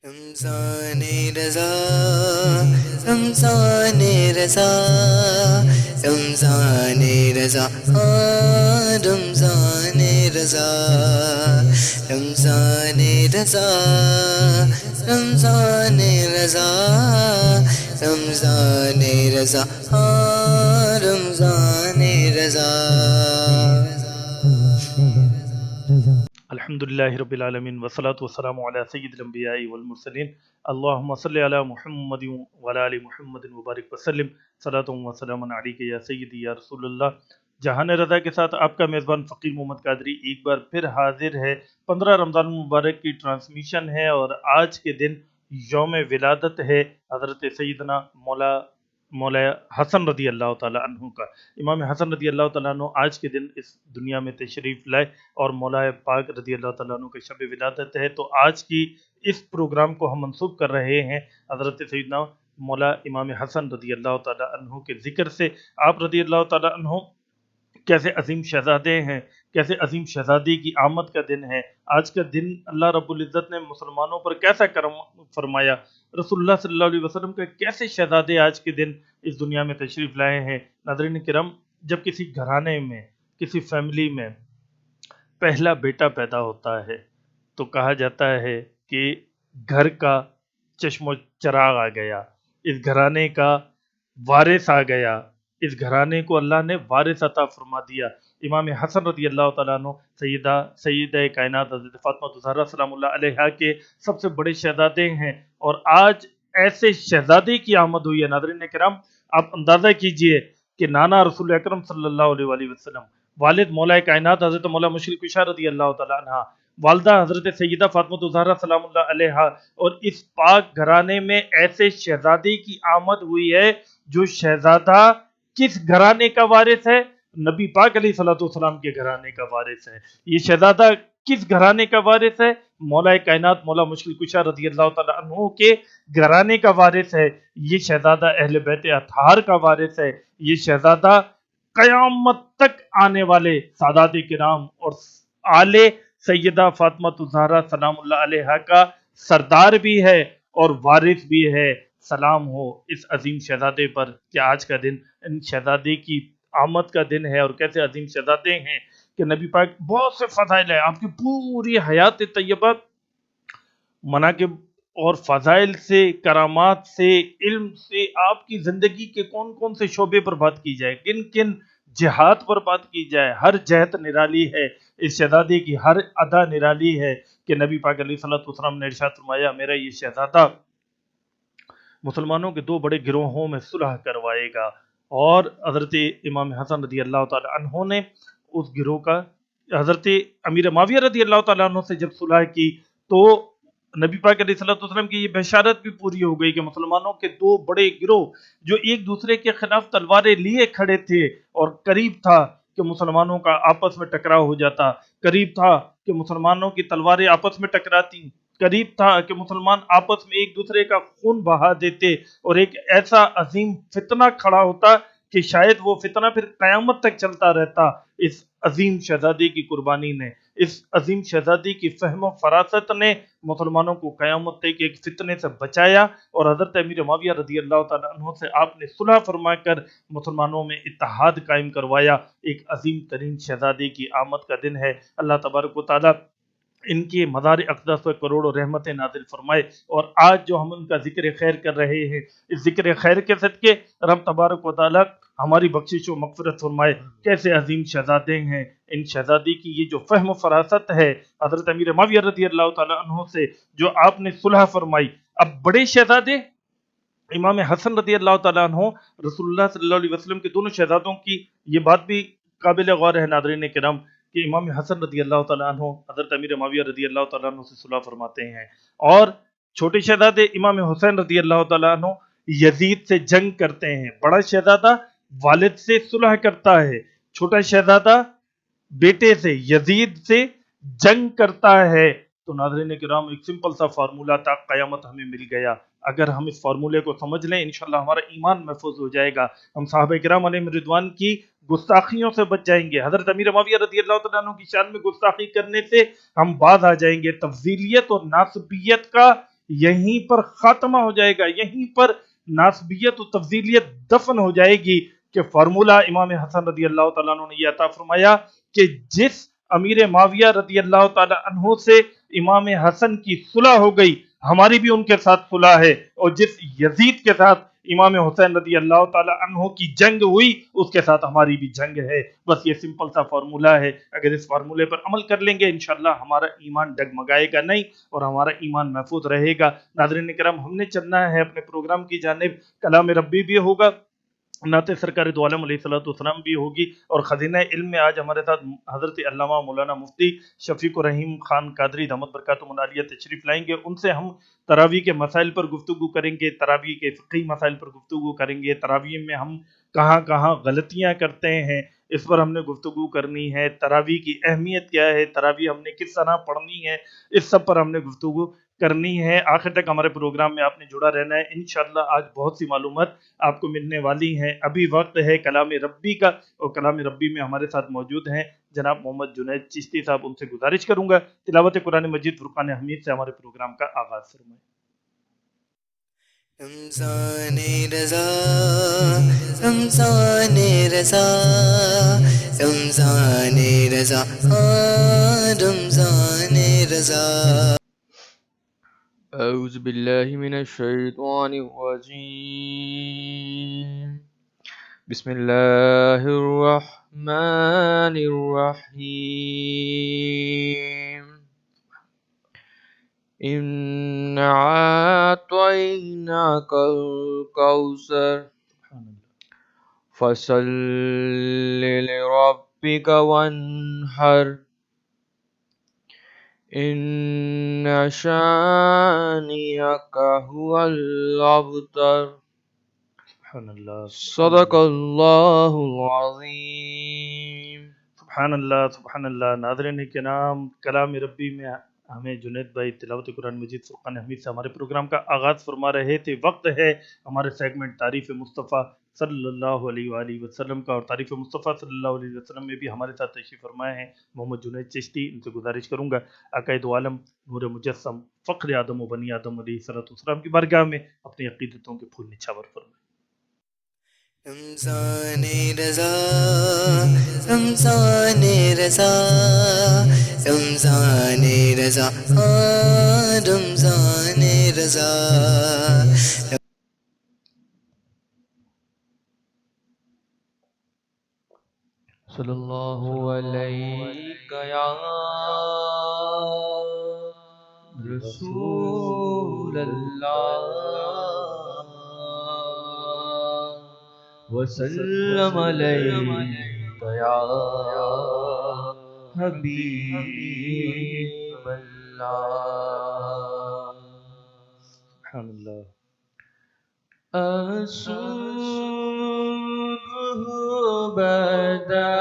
رمضان رضا رمضان رضا رمضان رضا رمضان رضا رمضان رضا رمضان رضا رمضان رضا رمضان رضا الحمد للہ رب العالمین والصلاة والسلام علی سید الانبیاء والمرسلین اللہم صلی علی محمد وعلی آل محمد وبارک وسلم صلاۃ و سلام علیک یا سیدی یا رسول اللہ۔ جہان رضا کے ساتھ آپ کا میزبان فقیر محمد قادری ایک بار پھر حاضر ہے۔ 15 رمضان المبارک کی ٹرانسمیشن ہے اور آج کے دن یوم ولادت ہے حضرت سیدنا مولا حسن رضی اللہ تعالیٰ عنہ کا۔ امام حسن رضی اللہ تعالیٰ عنہ آج کے دن اس دنیا میں تشریف لائے اور مولا پاک رضی اللہ تعالیٰ عنہ کا شب ولادت ہے، تو آج کی اس پروگرام کو ہم منسوب کر رہے ہیں حضرت سیدنا مولا امام حسن رضی اللہ تعالیٰ عنہ کے ذکر سے۔ آپ رضی اللہ تعالیٰ عنہ کیسے عظیم شہزادے ہیں، کیسے عظیم شہزادی کی آمد کا دن ہے۔ آج کا دن اللہ رب العزت نے مسلمانوں پر کیسا کرم فرمایا، رسول اللہ صلی اللہ علیہ وسلم کے کیسے شہزادے آج کے دن اس دنیا میں تشریف لائے ہیں۔ ناظرین کرام، جب کسی گھرانے میں، کسی فیملی میں پہلا بیٹا پیدا ہوتا ہے تو کہا جاتا ہے کہ گھر کا چشم و چراغ آ گیا، اس گھرانے کا وارث آ گیا، اس گھرانے کو اللہ نے وارث عطا فرما دیا۔ امام حسن رضی اللہ تعالیٰ عنہ سیدہ کائنات حضرت فاطمہ الزہرا سلام اللہ علیہا کے سب سے بڑے شہزادے ہیں، اور آج ایسے شہزادے کی آمد ہوئی ہے۔ ناظرین کرام، آپ اندازہ کیجئے کہ نانا رسول اکرم صلی اللہ علیہ وآلہ وسلم، والد مولا کائنات حضرت مولا مشرق کشا رضی اللہ تعالیٰ عنہ، والدہ حضرت سیدہ فاطمہ الزہرا سلام اللہ علیہا، اور اس پاک گھرانے میں ایسے شہزادے کی آمد ہوئی ہے جو شہزادہ کس گھرانے کا وارث ہے؟ نبی پاک علیہ الصلوۃ والسلام کے گھرانے کا وارث ہے۔ یہ شہزادہ کس گھرانے کا وارث ہے؟ مولا کائنات مولا مشکل کشا رضی اللہ تعالیٰ عنہ کے گھرانے کا وارث ہے۔ یہ شہزادہ اہل بیت اطہار کا وارث ہے۔ یہ شہزادہ قیامت تک آنے والے سادات کرام اور آل سیدہ فاطمہ الزہرا سلام اللہ علیہا کا سردار بھی ہے اور وارث بھی ہے۔ سلام ہو اس عظیم شہزادے پر کہ آج کا دن ان شہزادے کی آمد کا دن ہے، اور کیسے عظیم شہزادے ہیں کہ نبی پاک بہت سے فضائل ہیں، آپ کی پوری حیات طیبہ مناقب اور فضائل سے، کرامات سے، علم سے، آپ کی زندگی کے کون کون سے شعبے پر بات کی جائے، کن کن جہات پر بات کی جائے، ہر جہت نرالی ہے۔ اس شہزادے کی ہر ادا نرالی ہے کہ نبی پاک علیہ الصلوۃ والسلام نے ارشاد فرمایا، میرا یہ شہزادہ مسلمانوں کے دو بڑے گروہوں میں صلح کروائے گا، اور حضرت امام حسن رضی اللہ تعالیٰ عنہ نے اس گروہ کا حضرت امیر معاویہ رضی اللہ تعالیٰ عنہ سے جب صلح کی تو نبی پاک علیہ الصلوۃ والسلام کی یہ بشارت بھی پوری ہو گئی کہ مسلمانوں کے دو بڑے گروہ جو ایک دوسرے کے خلاف تلواریں لیے کھڑے تھے، اور قریب تھا کہ مسلمانوں کا آپس میں ٹکراؤ ہو جاتا، قریب تھا کہ مسلمانوں کی تلواریں آپس میں ٹکراتی، قریب تھا کہ مسلمان آپس میں ایک دوسرے کا خون بہا دیتے، اور ایک ایسا عظیم فتنہ کھڑا ہوتا کہ شاید وہ فتنہ پھر قیامت تک چلتا رہتا۔ اس عظیم شہزادی کی قربانی نے، اس عظیم شہزادی کی فہم و فراست نے مسلمانوں کو قیامت تک ایک فتنے سے بچایا، اور حضرت امیر معاویہ رضی اللہ تعالیٰ عنہ سے آپ نے صلح فرما کر مسلمانوں میں اتحاد قائم کروایا۔ ایک عظیم ترین شہزادی کی آمد کا دن ہے۔ اللہ تبارک و تعالیٰ ان کے مزار اقدس پر کروڑوں رحمتیں نازل فرمائے، اور آج جو ہم ان کا ذکر خیر کر رہے ہیں، اس ذکر خیر کے صدقے رب تبارک و تعالیٰ ہماری بخشش و مغفرت فرمائے۔ کیسے عظیم شہزادے ہیں، ان شہزادی کی یہ جو فہم و فراست ہے حضرت امیر معاویہ رضی اللہ تعالیٰ عنہ سے جو آپ نے صلح فرمائی۔ اب بڑے شہزادے امام حسن رضی اللہ تعالیٰ عنہ رسول اللہ صلی اللہ علیہ وسلم کے دونوں شہزادوں کی یہ بات بھی قابل غور ہے ناظرین کرام کہ امام حسن رضی اللہ تعالیٰ عنہ حضرت امیر معاویہ رضی اللہ تعالیٰ عنہ سے صلح فرماتے ہیں، اور چھوٹے شہزادے امام حسین رضی اللہ تعالیٰ عنہ یزید سے جنگ کرتے ہیں۔ بڑا شہزادہ والد سے صلح کرتا ہے، چھوٹا شہزادہ بیٹے سے یزید سے جنگ کرتا ہے۔ تو ناظرین کرام، ایک سمپل سا فارمولہ تھا، قیامت ہمیں مل گیا۔ اگر ہم اس فارمولے کو سمجھ لیں انشاءاللہ ہمارا ایمان محفوظ ہو جائے گا، ہم صحابہ کرام علیہم رضوان کی گستاخیوں سے بچ جائیں گے، حضرت امیر معاویہ رضی اللہ تعالیٰ عنہ کی شان میں گستاخی کرنے سے ہم باز آ جائیں گے۔ تفضیلیت اور ناسبیت کا یہیں پر خاتمہ ہو جائے گا، یہیں پر ناسبیت و تفضیلیت دفن ہو جائے گی کہ فارمولہ امام حسن رضی اللہ تعالیٰ عنہ نے یہ عطا فرمایا کہ جس امیر معاویہ رضی اللہ تعالیٰ عنہ سے امام حسن کی صلح ہو گئی، ہماری بھی ان کے ساتھ صلح ہے، اور جس یزید کے ساتھ امام حسین رضی اللہ تعالیٰ عنہ کی جنگ ہوئی اس کے ساتھ ہماری بھی جنگ ہے۔ بس یہ سمپل سا فارمولہ ہے، اگر اس فارمولے پر عمل کر لیں گے انشاءاللہ ہمارا ایمان ڈگمگائے گا نہیں اور ہمارا ایمان محفوظ رہے گا۔ ناظرین کرام، ہم نے چلنا ہے اپنے پروگرام کی جانب، کلام ربی بھی ہوگا، نعت سرکار دو عالم علیہ السلام بھی ہوگی، اور خزینہ علم میں آج ہمارے ساتھ حضرت علامہ مولانا مفتی شفیق الرحیم خان قادری دامت برکاتہم العالیہ تشریف لائیں گے۔ ان سے ہم تراویح کے مسائل پر گفتگو کریں گے، تراویح کے فقہی مسائل پر گفتگو کریں گے، تراویح میں ہم کہاں کہاں غلطیاں کرتے ہیں اس پر ہم نے گفتگو کرنی ہے، تراویح کی اہمیت کیا ہے، تراویح ہم نے کس طرح پڑھنی ہے، اس سب پر ہم نے گفتگو کرنی ہے۔ آخر تک ہمارے پروگرام میں آپ نے جڑا رہنا ہے، انشاءاللہ آج بہت سی معلومات آپ کو ملنے والی ہیں۔ ابھی وقت ہے کلام ربی کا، اور کلام ربی میں ہمارے ساتھ موجود ہیں جناب محمد جنید چشتی صاحب، ان سے گزارش کروں گا تلاوت قرآن مجید فرقان حمید سے ہمارے پروگرام کا آغاز فرمائیں۔ رمضان رضا، رمضان رضا، رمضان رضا، رمضان رضا۔ أعوذ بالله من الشيطان الرجيم. بسم الله الرحمن الرحيم. إنا أعطيناك الكوثر فصل لربك وانحر إن شانئك هو الأبتر. سبحان اللہ، صدق اللہ العظیم. سبحان اللہ، سبحان اللہ۔ ناظرین کرام، کلام ربی میں ہمیں جنید بھائی تلاوت قرآن مجید فرقان حمید سے ہمارے پروگرام کا آغاز فرما رہے تھے۔ وقت ہے ہمارے سیگمنٹ تعریف مصطفیٰ صلی اللہ علیہ وآلہ وسلم کا، اور تعریف مصطفیٰ صلی اللہ علیہ وسلم میں بھی ہمارے ساتھ تشریف فرمائے ہیں محمد جنید چشتی۔ ان سے گزارش کروں گا آقا دو عالم نور مجسم فخر آدم و بنی آدم علیہ السلام کی بارگاہ میں اپنی عقیدتوں کے پھول نچھاور فرمائیں۔ رمضان رضا، رمضان رضا، رمضان رضا، رمضان رضا۔ صلی اللہ علیہ یا رسول اللہ وسلم علیک یا حبیب اللہ. سبحان اللہ۔ الصبح بدا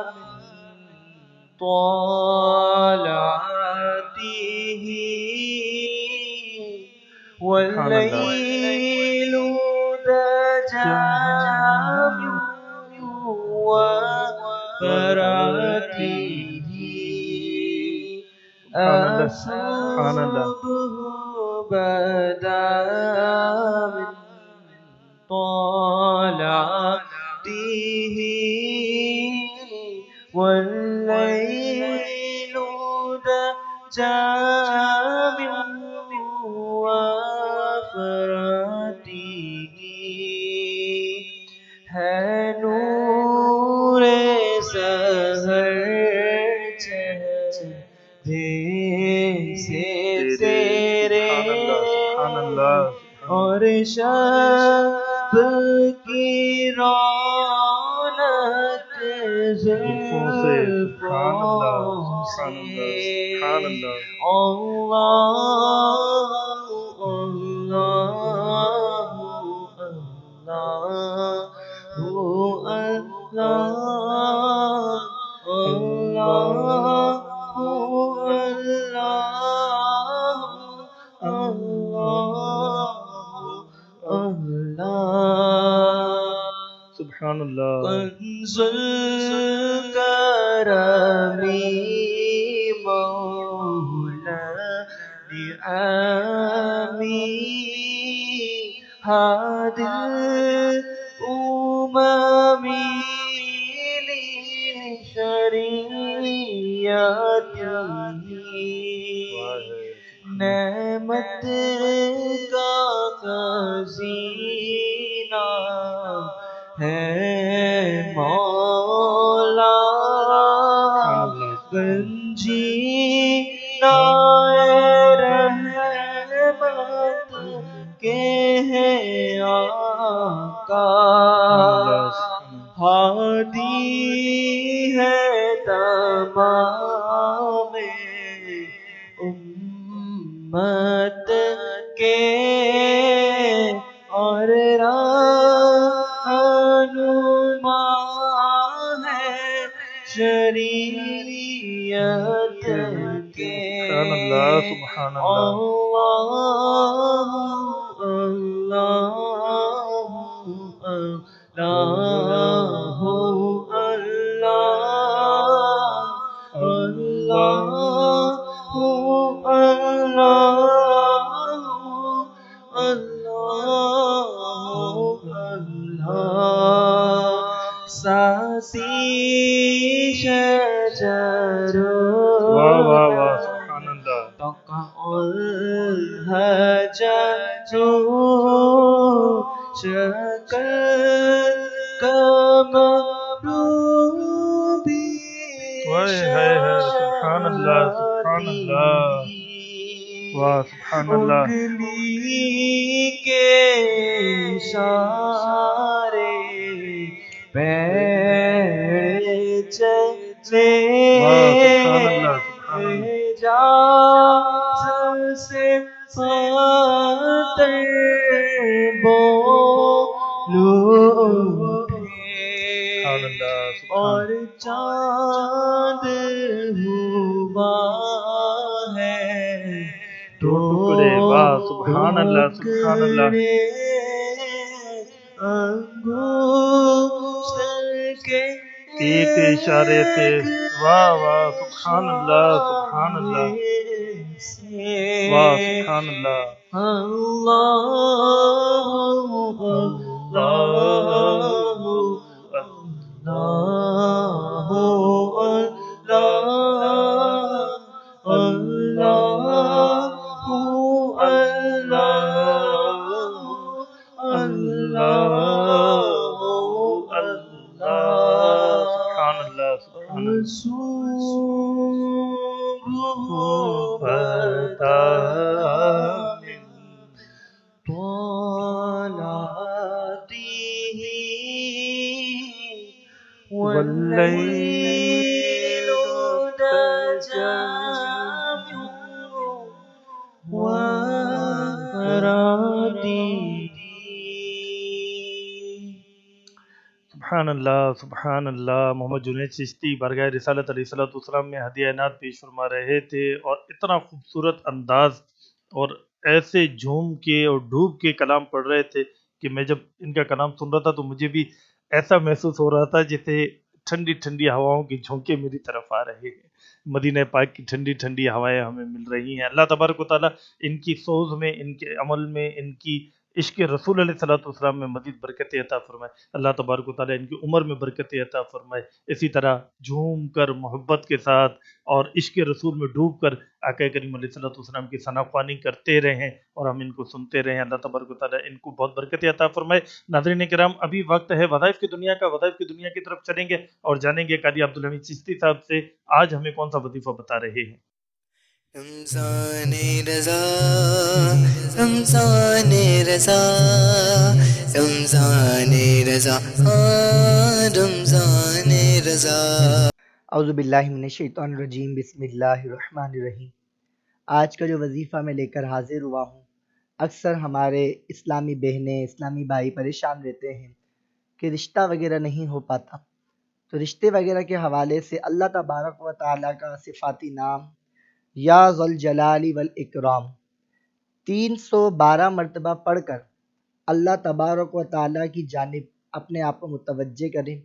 من طلعته والليل دجى من وفراته. الصبح بدا من طلعته والليل دجى من وفراته. ہے نور سحر چہرے سے تیرے اور شب کی رونق زلفوں سے. سبحان اللہ. کنز الکرمی مولا هادي الأمم لشريعته نعمت کا خزینہ ہے مولا گنجینہ رحمت کے ہیں آقا ہادی ہے تمام امت کے اور رہنما ہے شریعت کے سبحان اللہ سبحان اللہ ساسی شجر واہ واہ واہ سبحان اللہ تقع الحجر شکل کمروبی سبحان اللہ سبحان اللہ واہ سبحان اللہ انگلی کے اشارے پیر چلے اجازت سے فاتح بولو اور چاند ہوا ہے ٹکڑے واہ سبحان اللہ سبحان اللہ انگوشت کے ایک اشارے سے واہ واہ سبحان اللہ سبحان اللہ واہ سبحان اللہ والليل دجى سبحان اللہ سبحان اللہ. محمد جنید چشتی بارگاہ رسالت علیہ السلام میں ہدیہ عنایت پیش فرما رہے تھے اور اتنا خوبصورت انداز اور ایسے جھوم کے اور ڈوب کے کلام پڑھ رہے تھے کہ میں جب ان کا کلام سن رہا تھا تو مجھے بھی ایسا محسوس ہو رہا تھا جیسے ٹھنڈی ٹھنڈی ہواؤں کے جھونکے میری طرف آ رہے ہیں. مدینہ پاک کی ٹھنڈی ٹھنڈی ہوائیں ہمیں مل رہی ہیں. اللہ تبارک و تعالیٰ ان کی سوز میں، ان کے عمل میں، ان کی عشق رسول علیہ السلام میں مزید برکت عطا فرمائے. اللہ تبارک و تعالیٰ ان کی عمر میں برکت عطا فرمائے. اسی طرح جھوم کر محبت کے ساتھ اور عشق رسول میں ڈوب کر آقا کریم علیہ السلام کی ثنا خوانی کرتے رہیں اور ہم ان کو سنتے رہیں. اللہ تبارک و تعالیٰ ان کو بہت برکت عطا فرمائے. ناظرین کرام، ابھی وقت ہے وظائف کی دنیا کا. وظائف کی دنیا کی طرف چلیں گے اور جانیں گے قاری عبدالحمید چشتی صاحب سے آج ہمیں کون سا وظیفہ بتا رہے ہیں. رمضان رضا رمضان رضا رمضان رضا رمضان رضا. اعوذ باللہ من الشیطان الرجیم. بسم اللہ الرحمن الرحیم. آج کا جو وظیفہ میں لے کر حاضر ہوا ہوں، اکثر ہمارے اسلامی بہنیں، اسلامی بھائی پریشان رہتے ہیں کہ رشتہ وغیرہ نہیں ہو پاتا. تو رشتے وغیرہ کے حوالے سے اللہ تبارک و تعالیٰ کا صفاتی نام یا ذوالجلال والاکرام 312 مرتبہ پڑھ کر اللہ تبارک و تعالیٰ کی جانب اپنے آپ کو متوجہ کریں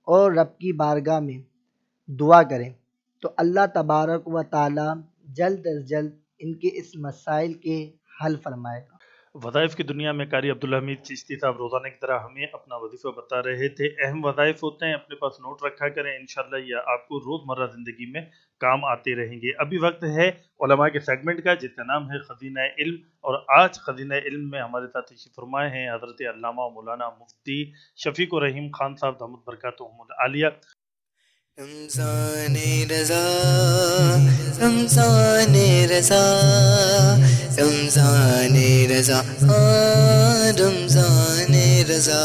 اور رب کی بارگاہ میں دعا کریں تو اللہ تبارک و تعالیٰ جلد از جلد ان کے اس مسائل کے حل فرمائے گا۔ وظائف کی دنیا میں قاری عبدالحمید چشتی صاحب روزانہ کی طرح ہمیں اپنا وظیفہ بتا رہے تھے۔ اہم وظائف ہوتے ہیں، اپنے پاس نوٹ رکھا کریں، انشاءاللہ یہ آپ کو روزمرہ زندگی میں کام آتے رہیں گے۔ ابھی وقت ہے علماء کے سیگمنٹ کا، جس کا نام ہے خزینہ علم، اور آج خزینہ علم میں ہمارے ساتھ تشریف فرمائے ہیں حضرت علامہ مولانا مفتی شفیق الرحیم خان صاحب دامت برکاتہم العالیہ۔ رمضان رضا، رمضان رضا، رمضان رضا، رمضان رضا۔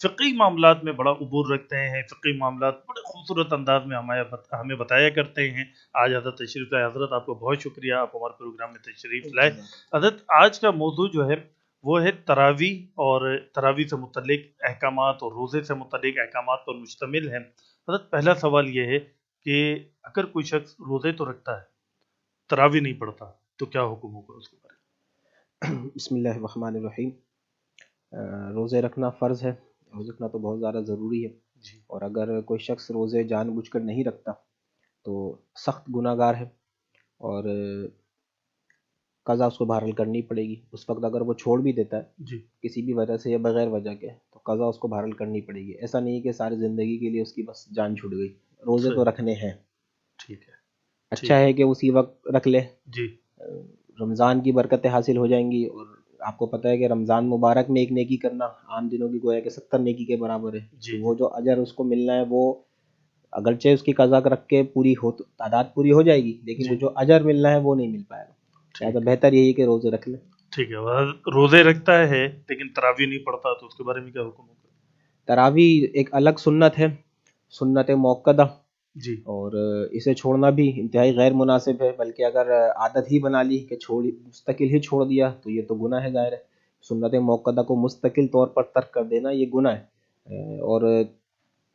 فقی معاملات میں بڑا عبور رکھتے ہیں، فقی معاملات بڑے خوبصورت انداز میں ہمیں بتایا کرتے ہیں۔ آج حضرت تشریف لائے۔ حضرت آپ کو بہت شکریہ، آپ ہمارے پروگرام میں تشریف لائے۔ حضرت آج کا موضوع جو ہے وہ ہے تراویح، اور تراویح سے متعلق احکامات اور روزے سے متعلق احکامات پر مشتمل ہے۔ حضرت پہلا سوال یہ ہے کہ اگر کوئی شخص روزے تو رکھتا ہے، تراویح نہیں پڑھتا، تو کیا حکم ہوگا اس کے بارے میں؟ بسم اللہ الرحمن الرحیم۔ روزے رکھنا فرض ہے، روزے رکھنا تو بہت زیادہ ضروری ہے، اور اگر کوئی شخص روزے جان بوجھ کر نہیں رکھتا تو سخت گناہ گار ہے، اور قضا اس کو بہرحال کرنی پڑے گی۔ اس وقت اگر وہ چھوڑ بھی دیتا ہے کسی بھی وجہ سے یا بغیر وجہ کے، تو قضا اس کو بہرحال کرنی پڑے گی۔ ایسا نہیں کہ ساری زندگی کے لیے اس کی بس جان چھوٹ گئی، روزے تو رکھنے ہیں۔ ٹھیک ہے، اچھا ہے کہ اسی وقت رکھ لے، جی رمضان کی برکتیں حاصل ہو جائیں گی۔ اور آپ کو پتہ ہے کہ رمضان مبارک میں ایک نیکی کرنا عام دنوں کی گویا کہ 70 نیکی کے برابر ہے۔ وہ جو اجر اس کو ملنا ہے، وہ اگرچہ اس کی قضا رکھ کے پوری ہو، تعداد پوری ہو جائے گی، لیکن وہ جو اجر ملنا ہے وہ نہیں مل پائے گا۔ تو بہتر یہی کہ روزے رکھ لیں۔ ٹھیک ہے، روزے رکھتا ہے لیکن تراویح نہیں پڑھتا، تو اس کے بارے میں کیا حکم ہوگا؟ تراویح ایک الگ سنت ہے، سنت موقدہ، جی، اور اسے چھوڑنا بھی انتہائی غیر مناسب ہے، بلکہ اگر عادت ہی بنا لی کہ مستقل ہی چھوڑ دیا تو یہ تو گناہ ہے ظاہر ہے۔ سنت موقدہ کو مستقل طور پر ترک کر دینا یہ گناہ ہے۔ اور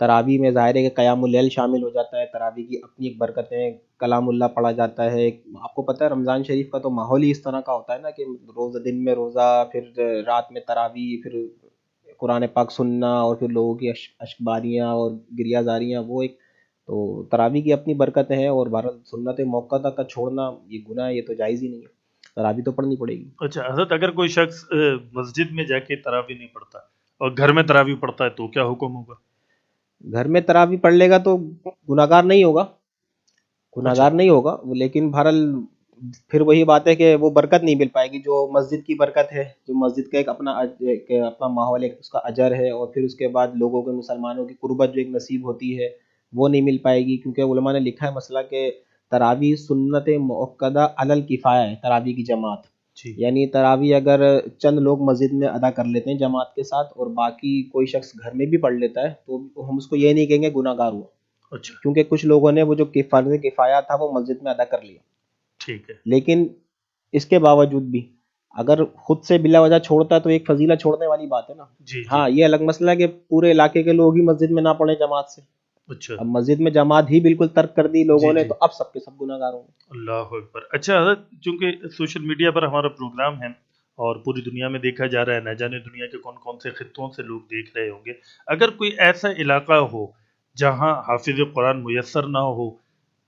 تراویح میں ظاہر ہے کہ قیام اللیل شامل ہو جاتا ہے، تراویح کی اپنی ایک برکتیں، کلام اللہ پڑھا جاتا ہے۔ آپ کو پتہ ہے رمضان شریف کا تو ماحول ہی اس طرح کا ہوتا ہے نا، کہ روزہ دن میں روزہ، پھر رات میں تراویح، پھر قرآن پاک سننا، اور پھر لوگوں کی اشکباریاں اور گریہ زاریاں، وہ ایک تو تراویح کی اپنی برکتیں ہیں۔ اور بہرحال سنت موقدہ کا چھوڑنا یہ گناہ ہے، یہ تو جائز ہی نہیں ہے، تراویح تو پڑھنی پڑے گی۔ اچھا حضرت، اگر کوئی شخص مسجد میں جا کے تراویح نہیں پڑھتا اور گھر میں تراویح پڑھتا ہے، تو کیا حکم ہوگا؟ گھر میں تراویح پڑھ لے گا تو گناہ گار نہیں ہوگا، گناہ گار نہیں ہوگا، لیکن بہرحال پھر وہی بات ہے کہ وہ برکت نہیں مل پائے گی جو مسجد کی برکت ہے، جو مسجد کا ایک اپنا ماحول، ایک اس کا اجر ہے، اور پھر اس کے بعد لوگوں کے، مسلمانوں کی قربت جو ایک نصیب ہوتی ہے وہ نہیں مل پائے گی۔ کیونکہ علماء نے لکھا ہے مسئلہ کہ تراویح سنت مؤکدہ علی الکفایہ ہے، تراویح کی جماعت، یعنی تراویح اگر چند لوگ مسجد میں ادا کر لیتے ہیں جماعت کے ساتھ، اور باقی کوئی شخص گھر میں بھی پڑھ لیتا ہے، تو ہم اس کو یہ نہیں کہیں گے گناہ گار ہوا۔ اچھا، کیونکہ کچھ لوگوں نے وہ جو فرض کفایہ تھا وہ مسجد میں ادا کر لیا، ٹھیک ہے، لیکن اس کے باوجود بھی اگر خود سے بلا وجہ چھوڑتا ہے تو ایک فضیلت چھوڑنے والی بات ہے نا۔ جی، ہاں، یہ الگ مسئلہ ہے کہ پورے علاقے کے لوگ ہی مسجد میں نہ پڑھیں جماعت سے، اچھا، اب مسجد میں جماعت ہی بالکل ترک کر دی لوگوں نے، تو اب سب کے سب گناہ گار ہوں گے۔ اللہ اکبر۔ اچھا حضرت، چونکہ سوشل میڈیا پر ہمارا پروگرام ہے اور پوری دنیا میں دیکھا جا رہا ہے، نہ جانے دنیا کے کون کون سے خطوں سے لوگ دیکھ رہے ہوں گے، اگر کوئی ایسا علاقہ ہو جہاں حافظ قرآن میسر نہ ہو،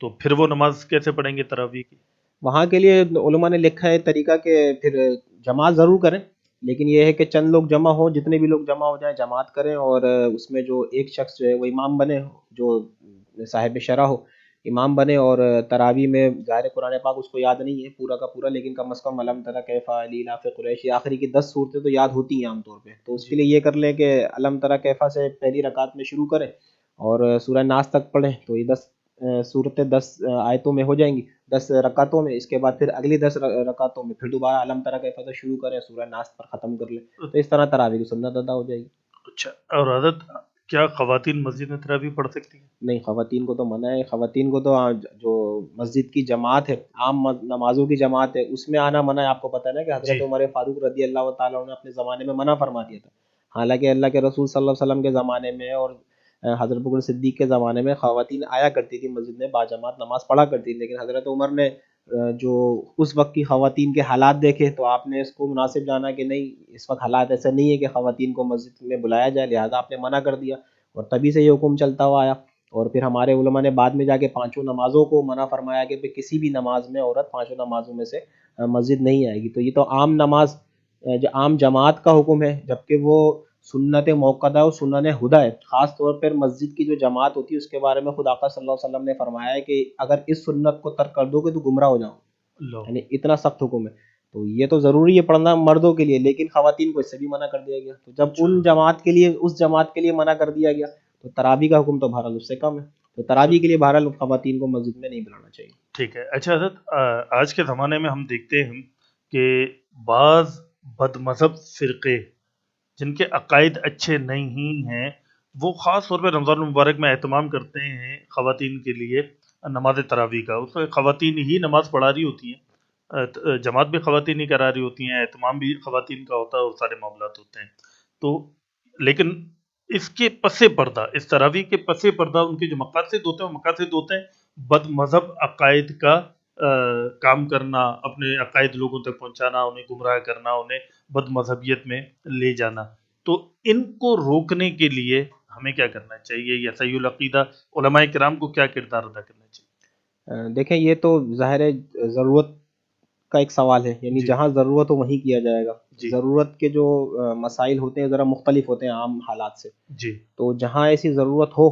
تو پھر وہ نماز کیسے پڑھیں گے تراویح کی؟ وہاں کے لیے علماء نے لکھا ہے طریقہ کہ پھر جماعت ضرور کریں، لیکن یہ ہے کہ چند لوگ جمع ہوں، جتنے بھی لوگ جمع ہو جائیں جماعت کریں، اور اس میں جو ایک شخص جو ہے وہ امام بنے، جو صاحب شرح ہو، امام بنے، اور تراویح میں ظاہر قرآن پاک اس کو یاد نہیں ہے پورا کا پورا، لیکن کم از کم علم تری کیف لإلاف قریش، آخری کی 10 صورتیں تو یاد ہوتی ہیں عام طور پہ، تو اس کے لیے یہ کر لیں کہ علم تری کیف سے پہلی رکعت میں شروع کریں اور سورہ ناس تک پڑھیں، تو یہ 10 صورتیں 10 آیتوں میں ہو جائیں گی، 10 رکعتوں میں۔ اس کے بعد پھر اگلی 10 رکعتوں میں پھر دوبارہ علم تری کیف سے شروع کریں، سورہ ناس پر ختم کر لیں، تو اس طرح تراویح کی سنت ادا ہو جائے گی۔ اچھا، اور حضرت کیا خواتین مسجد میں تراویح پڑھ سکتی ہیں؟ نہیں، خواتین کو تو منع ہے، خواتین کو تو جو مسجد کی جماعت ہے، عام نمازوں کی جماعت ہے، اس میں آنا منع ہے۔ آپ کو پتہ ہے نا کہ حضرت عمر فاروق رضی اللہ تعالیٰ عنہ نے اپنے زمانے میں منع فرما دیا تھا، حالانکہ اللہ کے رسول صلی اللہ علیہ وسلم کے زمانے میں اور حضرت بکر صدیق کے زمانے میں خواتین آیا کرتی تھی مسجد میں، باجماعت نماز پڑھا کرتی تھی، لیکن حضرت عمر نے جو اس وقت کی خواتین کے حالات دیکھے تو آپ نے اس کو مناسب جانا کہ نہیں، اس وقت حالات ایسے نہیں ہے کہ خواتین کو مسجد میں بلایا جائے، لہذا آپ نے منع کر دیا، اور تبھی سے یہ حکم چلتا ہوا آیا اور پھر ہمارے علماء نے بعد میں جا کے پانچوں نمازوں کو منع فرمایا کہ کسی بھی نماز میں عورت پانچوں نمازوں میں سے مسجد نہیں آئے گی. تو یہ تو عام نماز جو عام جماعت کا حکم ہے، جبکہ وہ سنت موقدہ اور سنن ہدیٰ ہے. خاص طور پر مسجد کی جو جماعت ہوتی ہے اس کے بارے میں خدا کا صلی اللہ علیہ وسلم نے فرمایا ہے کہ اگر اس سنت کو ترک کر دو گے تو گمراہ ہو جاؤ، اللہ یعنی اتنا سخت حکم ہے. تو یہ تو ضروری ہے پڑھنا مردوں کے لیے، لیکن خواتین کو اس سے بھی منع کر دیا گیا. تو جب ان جماعت کے لیے اس جماعت کے لیے منع کر دیا گیا تو تراویح کا حکم تو بہرحال اس سے کم ہے. تو تراویح کے لیے بہرحال خواتین کو مسجد میں نہیں بلانا چاہیے. ٹھیک ہے. اچھا حضرت، آج کے زمانے میں ہم دیکھتے ہیں کہ بعض بد مذہب فرقے جن کے عقائد اچھے نہیں ہیں وہ خاص طور پہ رمضان المبارک میں اہتمام کرتے ہیں خواتین کے لیے نماز تراویح کا. اس میں خواتین ہی نماز پڑھا رہی ہوتی ہیں، جماعت بھی خواتین ہی کرا رہی ہوتی ہیں، اہتمام بھی خواتین کا ہوتا ہے اور سارے معاملات ہوتے ہیں. تو لیکن اس کے پس پردہ، اس تراویح کے پس پردہ ان کے جو مقاصد ہوتے ہیں وہ مقاصد ہوتے ہیں بد مذہب عقائد کا کام کرنا، اپنے عقائد لوگوں تک پہنچانا، انہیں گمراہ کرنا، انہیں بد مذہبیت میں لے جانا. تو ان کو روکنے کے لیے ہمیں کیا کرنا چاہیے، یا صحیح العقیدہ علماء کرام کو کیا کردار ادا کرنا چاہیے؟ دیکھیں یہ تو ظاہر ہے ضرورت کا ایک سوال ہے، یعنی جی جہاں ضرورت ہو وہیں کیا جائے گا. جی ضرورت کے جو مسائل ہوتے ہیں ذرا مختلف ہوتے ہیں عام حالات سے. جی تو جہاں ایسی ضرورت ہو،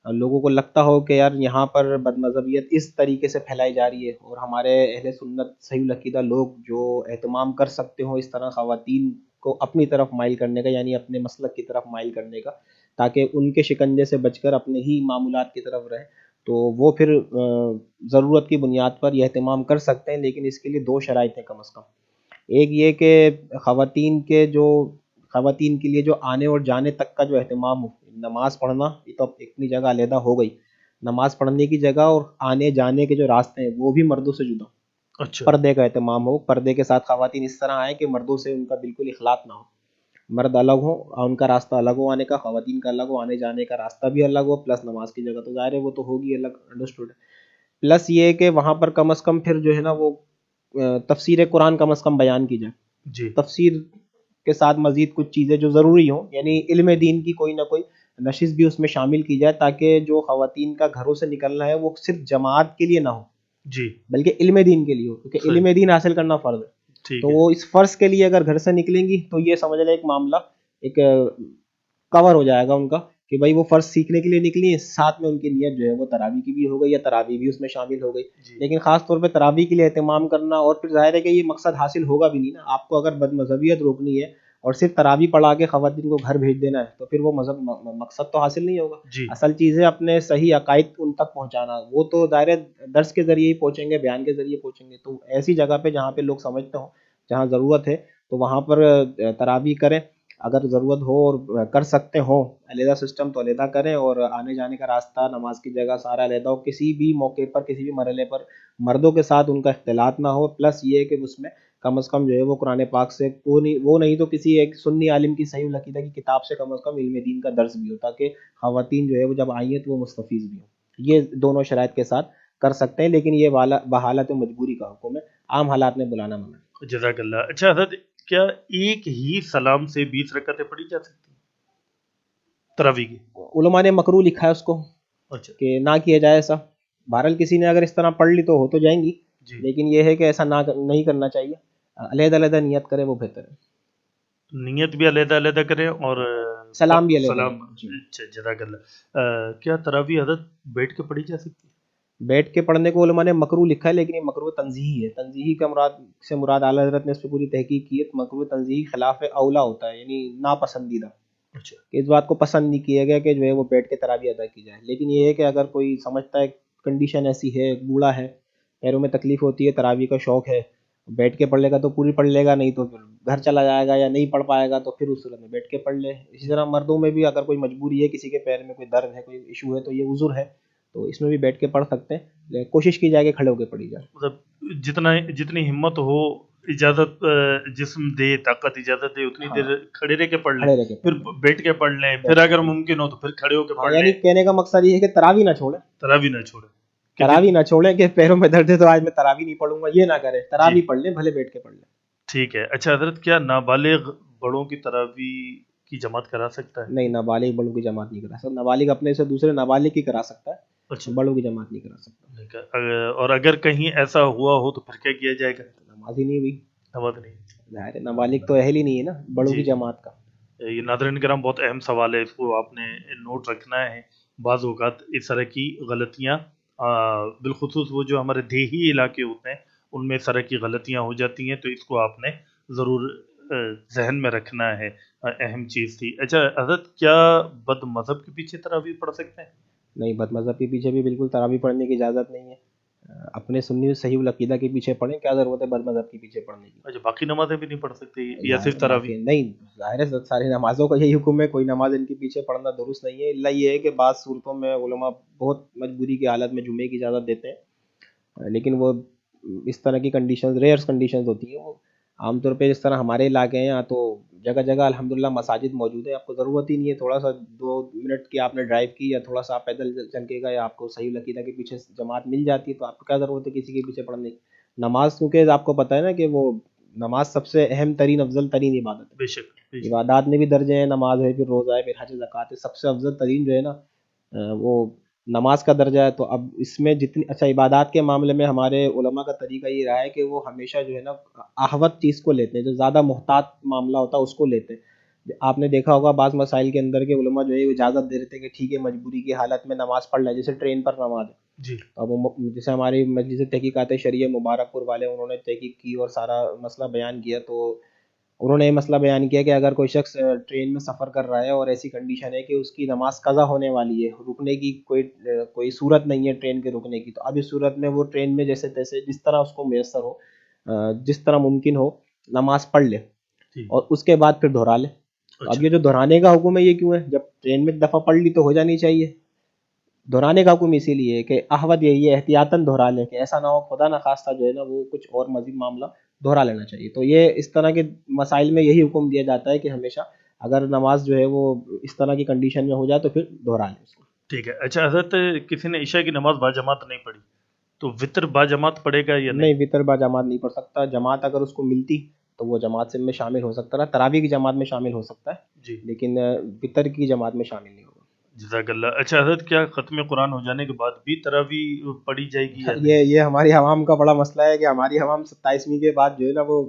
لوگوں کو لگتا ہو کہ یار یہاں پر بد مذہبیت اس طریقے سے پھیلائی جا رہی ہے اور ہمارے اہل سنت صحیح العقیدہ لوگ جو اہتمام کر سکتے ہوں اس طرح خواتین کو اپنی طرف مائل کرنے کا، یعنی اپنے مسلک کی طرف مائل کرنے کا، تاکہ ان کے شکنجے سے بچ کر اپنے ہی معمولات کی طرف رہیں، تو وہ پھر ضرورت کی بنیاد پر یہ اہتمام کر سکتے ہیں. لیکن اس کے لیے دو شرائط ہیں کم از کم. ایک یہ کہ خواتین کے لیے جو آنے اور جانے تک کا جو اہتمام ہو، نماز پڑھنا یہ تو اپنی جگہ علیحدہ ہو گئی، نماز پڑھنے کی جگہ اور آنے جانے کے جو راستے ہیں وہ بھی مردوں سے جدا. اچھا پردے کا اہتمام ہو، پردے کے ساتھ خواتین اس طرح آئیں کہ مردوں سے ان کا بالکل اختلاط نہ ہو، مرد الگ ہو، ان کا راستہ الگ ہو آنے کا، خواتین کا الگ ہو، آنے جانے کا راستہ بھی الگ ہو، پلس نماز کی جگہ تو ظاہر ہے وہ تو ہوگی الگ، انڈرسٹوڈ. پلس یہ کہ وہاں پر کم از کم پھر جو ہے نا وہ تفسیر قرآن کم از کم بیان کی جائے. جی تفسیر کے ساتھ مزید کچھ چیزیں جو ضروری ہوں، یعنی علم دین کی کوئی نہ کوئی نشست بھی اس میں شامل کی جائے، تاکہ جو خواتین کا گھروں سے نکلنا ہے وہ صرف جماعت کے لیے نہ ہو جی بلکہ علم دین کے لیے ہو، کیونکہ صحیح. علم دین حاصل کرنا فرض ہے. ٹھیک تو ہے. وہ اس فرض کے لیے اگر گھر سے نکلیں گی تو یہ سمجھ لیں ایک معاملہ ایک کور ہو جائے گا ان کا کہ بھائی وہ فرض سیکھنے کے لیے نکلی ہیں، ساتھ میں ان کی نیت جو ہے وہ تراویح کی بھی ہو گئی یا تراویح بھی اس میں شامل ہو گئی. جی لیکن خاص طور پہ تراویح کے لیے اہتمام کرنا، اور پھر ظاہر ہے کہ یہ مقصد حاصل ہوگا بھی نہیں نا. آپ کو اگر بد مذہبیت روکنی ہے اور صرف تراویح پڑھا کے خواتین کو گھر بھیج دینا ہے تو پھر وہ مقصد تو حاصل نہیں ہوگا. جی اصل چیز ہے اپنے صحیح عقائد ان تک پہنچانا. وہ تو دائرے درس کے ذریعے ہی پہنچیں گے، بیان کے ذریعے پہنچیں گے. تو ایسی جگہ پہ جہاں پہ لوگ سمجھتے ہوں، جہاں ضرورت ہے تو وہاں پر تراویح کریں. اگر ضرورت ہو اور کر سکتے ہوں علیحدہ سسٹم تو علیحدہ کریں، اور آنے جانے کا راستہ، نماز کی جگہ سارا علیحدہ ہو. کسی بھی موقع پر، کسی بھی مرحلے پر مردوں کے ساتھ ان کا اختلاط نہ ہو. پلس یہ کہ اس میں کم از کم جو ہے وہ قرآن پاک سے وہ نہیں تو کسی ایک سنی عالم کی صحیح العقیدہ کی کتاب سے کم از کم علم دین کا درس بھی ہو، تاکہ خواتین جو ہے وہ جب آئی ہیں تو وہ مستفیض بھی ہوں. یہ دونوں شرائط کے ساتھ کر سکتے ہیں، لیکن یہ بحالت مجبوری کا حکم ہے، عام حالات میں بلانا منع ہے. جزاک اللہ. اچھا حضرت، کیا ایک ہی سلام سے 20 رکعتیں پڑھی جا سکتی ہیں تراویح کی؟ علماء نے مکروہ لکھا ہے اس کو اچھا کہ نہ کیا جائے ایسا. بہرحال کسی نے اگر اس طرح پڑھ لی تو ہو تو جائیں گی، جی لیکن یہ ہے کہ ایسا نہیں کرنا چاہیے. علیحدہ علیحدہ نیت کرے وہ بہتر ہے. نیت بھی علیحدہ علیحدہ کریں اور سلام بھی علیحدہ. سلام. جی. اچھا جزاک اللہ. کیا تراویح حضرت بیٹھ کے پڑھی جا سکتی ہے؟ بیٹھ کے پڑھنے کو علماء نے مکروہ لکھا ہے، لیکن یہ مکروہ تنزیہی ہے. تنزیہی کا مراد اعلیٰ حضرت نے اس پہ پوری تحقیق کی ہے. مکروہ تنزیہی خلاف اولا ہوتا ہے، یعنی ناپسندیدہ. اچھا کہ اس بات کو پسند نہیں کیا گیا کہ جو ہے وہ بیٹھ کے تراویح ادا کی جائے. لیکن یہ ہے کہ اگر کوئی سمجھتا ہے کنڈیشن ایسی ہے، بوڑھا ہے، پیروں میں تکلیف ہوتی ہے، تراویح کا شوق ہے، بیٹھ کے پڑھ لے گا تو پوری پڑھ لے گا، نہیں تو پھر گھر چلا جائے گا یا نہیں پڑھ پائے گا تو پھر اس صورت میں بیٹھ کے پڑھ لے. اسی طرح مردوں میں بھی اگر کوئی مجبوری ہے، کسی کے پیر میں کوئی درد ہے، کوئی ایشو ہے، تو یہ عذر ہے تو اس میں بھی بیٹھ کے پڑھ سکتے ہیں. کوشش کی جائے کہ کھڑے ہو کے پڑھی جائے. مطلب جتنی ہمت ہو، اجازت جسم دے، طاقت اجازت دے، اتنی دیر کھڑے رہ کے پڑھ لیں، کھڑے رہ کے پھر بیٹھ کے پڑھ لیں، پھر اگر ممکن ہو تو پھر کھڑے ہو کے پڑھ یعنی لیں. کہنے کا مقصد یہ ہے کہ تراویح نہ چھوڑیں. تراویح نہ چھوڑیں. تراویح نہ چھوڑیں کہ پیروں میں درد ہے تو آج میں تراویح نہیں پڑھوں گا، یہ نہ کریں. تراویح پڑھ لیں، بھلے بیٹھ کے پڑھ لیں. ٹھیک ہے. اچھا حضرت، کیا نابالغ بڑوں کی تراویح کی جماعت کرا سکتا ہے؟ نہیں، نابالغ بڑوں کی جماعت نہیں کرا سکتا. نابالغ اپنے سے دوسرے نابالغ کی کرا سکتا ہے، اچھا، بڑوں کی جماعت نہیں کرا سکتا. ٹھیک ہے. اور اگر کہیں ایسا ہوا ہو تو پھر کیا کیا جائے گا؟ نماز ہی نہیں ہوئی. نماز نہیں. ظاہر ہے نابالغ تو اہل ہی نہیں ہے نا بڑوں کی جماعت کا. یہ ناظرین کرام بہت اہم سوال ہے، اس کو آپ نے نوٹ رکھنا ہے. بعض اوقات اس طرح کی غلطیاں بالخصوص وہ جو ہمارے دیہی علاقے ہوتے ہیں ان میں اس طرح کی غلطیاں ہو جاتی ہیں، تو اس کو آپ نے ضرور ذہن میں رکھنا ہے. اہم چیز تھی. اچھا حضرت، کیا بد مذہب کے پیچھے تراویح پڑھ سکتے ہیں؟ نہیں، بد مذہب کے پیچھے بھی بالکل تراویح پڑھنے کی اجازت نہیں ہے. اپنے سنی صحیح العقیدہ کے پیچھے پڑھیں، کیا ضرورت ہے بد مذہب کے پیچھے پڑھنے کی. اچھا، باقی نمازیں بھی نہیں پڑھ سکتے یا صرف تراویح؟ نہیں، ظاہر ہے ساری نمازوں کا یہی حکم ہے، کوئی نماز ان کے پیچھے پڑھنا درست نہیں ہے. اللہ یہ ہے کہ بعض صورتوں میں علماء بہت مجبوری کی حالت میں جمعے کی اجازت دیتے ہیں، لیکن وہ اس طرح کی کنڈیشنز ریئرس کنڈیشنز ہوتی ہیں. وہ عام طور پہ جس طرح ہمارے علاقے ہیں یہاں تو جگہ جگہ الحمدللہ مساجد موجود ہیں. آپ کو ضرورت ہی نہیں ہے تھوڑا سا 2 منٹ کی آپ نے ڈرائیو کی یا تھوڑا سا آپ پیدل چل کے گئے، آپ کو صحیح العقیدہ کے پیچھے جماعت مل جاتی ہے، تو آپ کو کیا ضرورت ہے کسی کے پیچھے پڑھنے کی. نماز کیونکہ آپ کو پتہ ہے نا کہ وہ نماز سب سے اہم ترین افضل ترین عبادت ہے. بے شک، بے شک. عبادات میں بھی درجے ہیں، نماز ہے، پھر روزہ ہے، پھر حج زکوٰۃ ہے. سب سے افضل ترین جو ہے نا وہ نماز کا درجہ ہے. تو اب اس میں جتنی اچھا عبادات کے معاملے میں ہمارے علماء کا طریقہ یہ رہا ہے کہ وہ ہمیشہ جو ہے نا احوط چیز کو لیتے ہیں، جو زیادہ محتاط معاملہ ہوتا ہے اس کو لیتے ہیں. آپ نے دیکھا ہوگا بعض مسائل کے اندر کے علماء جو ہے وہ اجازت دے دیتے ہیں کہ ٹھیک ہے مجبوری کی حالت میں نماز پڑھ لیں، جیسے ٹرین پر نماز ہے. جی. اب جیسے ہماری مجلس تحقیقات شرعیہ مبارک پور والے انہوں نے تحقیق کی اور سارا مسئلہ بیان کیا. تو انہوں نے یہ مسئلہ بیان کیا کہ اگر کوئی شخص ٹرین میں سفر کر رہا ہے اور ایسی کنڈیشن ہے کہ اس کی نماز قضا ہونے والی ہے، رکنے کی کوئی صورت نہیں ہے ٹرین کے رکنے کی، تو اب اس صورت میں وہ ٹرین میں جیسے تیسے جس طرح اس کو میسر ہو، جس طرح ممکن ہو نماز پڑھ لے اور اس کے بعد پھر دہرا لے. اب یہ جو دہرانے کا حکم ہے یہ کیوں ہے؟ جب ٹرین میں دفعہ پڑھ لی تو ہو جانی چاہیے. دہرانے کا حکم اسی لیے ہے کہ احوط یہی ہے احتیاطاً دہرا لیں، کہ ایسا نہ ہو خدا نخواستہ جو ہے نا وہ کچھ اور مزید معاملہ دہرا لینا چاہیے. تو یہ اس طرح کے مسائل میں یہی حکم دیا جاتا ہے کہ ہمیشہ اگر نماز جو ہے وہ اس طرح کی کنڈیشن میں ہو جائے تو پھر دہرا لیں اس کو. ٹھیک ہے. اچھا حضرت، کسی نے عشاء کی نماز با جماعت نہیں پڑھی تو وطر با جماعت پڑھے گا یا نہیں؟ وطر با جماعت نہیں پڑھ سکتا. جماعت اگر اس کو ملتی تو وہ جماعت سے میں شامل ہو سکتا ہے، تراویح کی جماعت میں شامل ہو سکتا ہے جی. لیکن وطر کی جماعت میں شامل نہیں ہوگا. جزاک اللہ. اچھا حضرت، کیا ختم قرآن ہو جانے کے بعد بھی تراویح پڑھی جائے گی یا نہیں؟ یہ ہماری عوام کا بڑا مسئلہ ہے کہ ہماری عوام 27ویں کے بعد جو ہے نا وہ